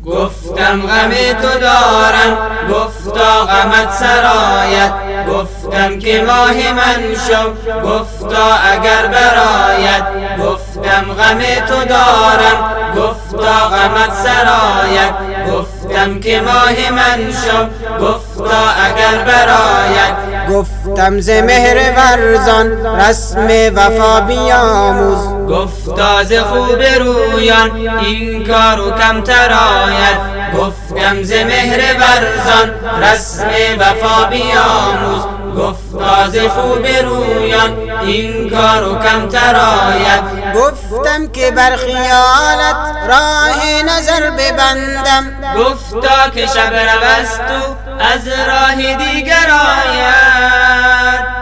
گفتم غم تو دارم، گفتا غمت سرایت. گفتم که ماه من شو، گفتا اگر برایت. گفتم غم تو دارم، گفتا غمت سرایت. گفتم که ماه من شو، گفتا اگر برایت. گفتم ز مهر ورزان رسم وفا بیاموز. گفتا ز خوب رویان این کارو کمتر آید. گفتم ز مهر ورزان رسم وفا بیاموز. گفتا ز خوب رویان این کارو کمتر آید. گفتم که بر خیالت راه نظر ببندم. گفتا که شب روستو از راه دیگر آید.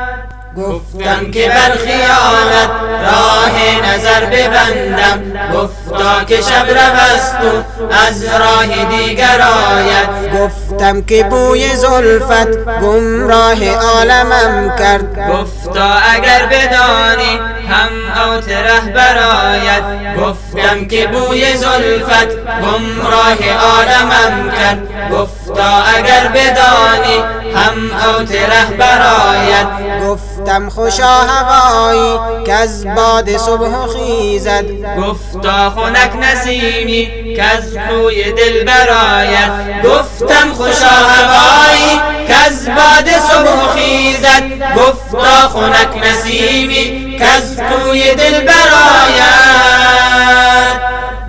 گفتم که بر خیالت راه نظر ببندم. گفتا که شب روستو از راه دیگر آید. گفتم که بوی زلفت گمراه عالمم کرد. گفتا اگر بدانی هم اوت رهبر آید. گفتم که بوی زلفت گمراه عالمم کرد. گفتا اگر بدانی هم اوت رهبر آید. گفتم خوشا هوایی که از باد صبح خیزد. گفتا خنک نسیمی که از کوی دل برآید. گفتم خوشا هوایی که از باد صبح خیزد. گفتا خنک نسیمی که از کوی دل برآید.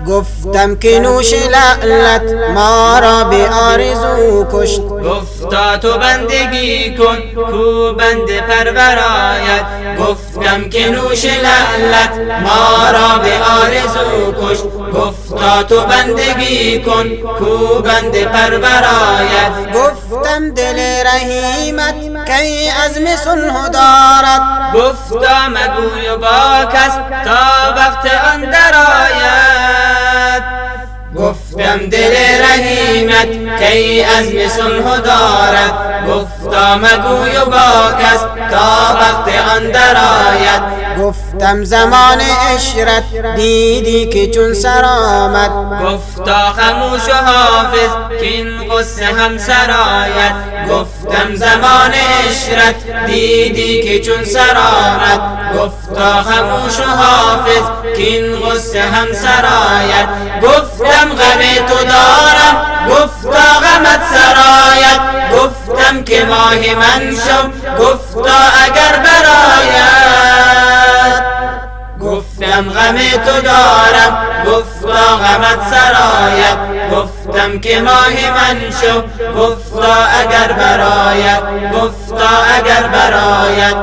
گفتم که نوش لعلت ما را به آرزو کشت. گفتا تو بندگی کن کو بنده پرور آید. گفتم که نوش لعلت ما را به آرزو کشت. گفتا تو بندگی کن کو بنده پرور آید. گفتم دل رحیمت کی عزم صلح دارد. گفتا مگوی و با کس تا وقت آن درآید. گفتم دل رحیمت کی عزم صلح دارد. گفتا مگوی و با کس تا وقت آن درآید. گفتم زمان عشرت دیدی که چون سر آمد. گفتا خموش و حافظ که این غصه هم سرآید. گفتم زمان عشرت دیدی که چون سر آمد. گفتا خموش و حافظ که این غصه هم سرآید. گفتم غم تو دارم، گفتا غمت سرایت. گفتم که ماه من شو، گفتا اگر برایت. گفتم غم تو دارم، گفتا غمت سرایت. گفتم که ماه من شو، گفتا اگر برایت. گفتا اگر برایت.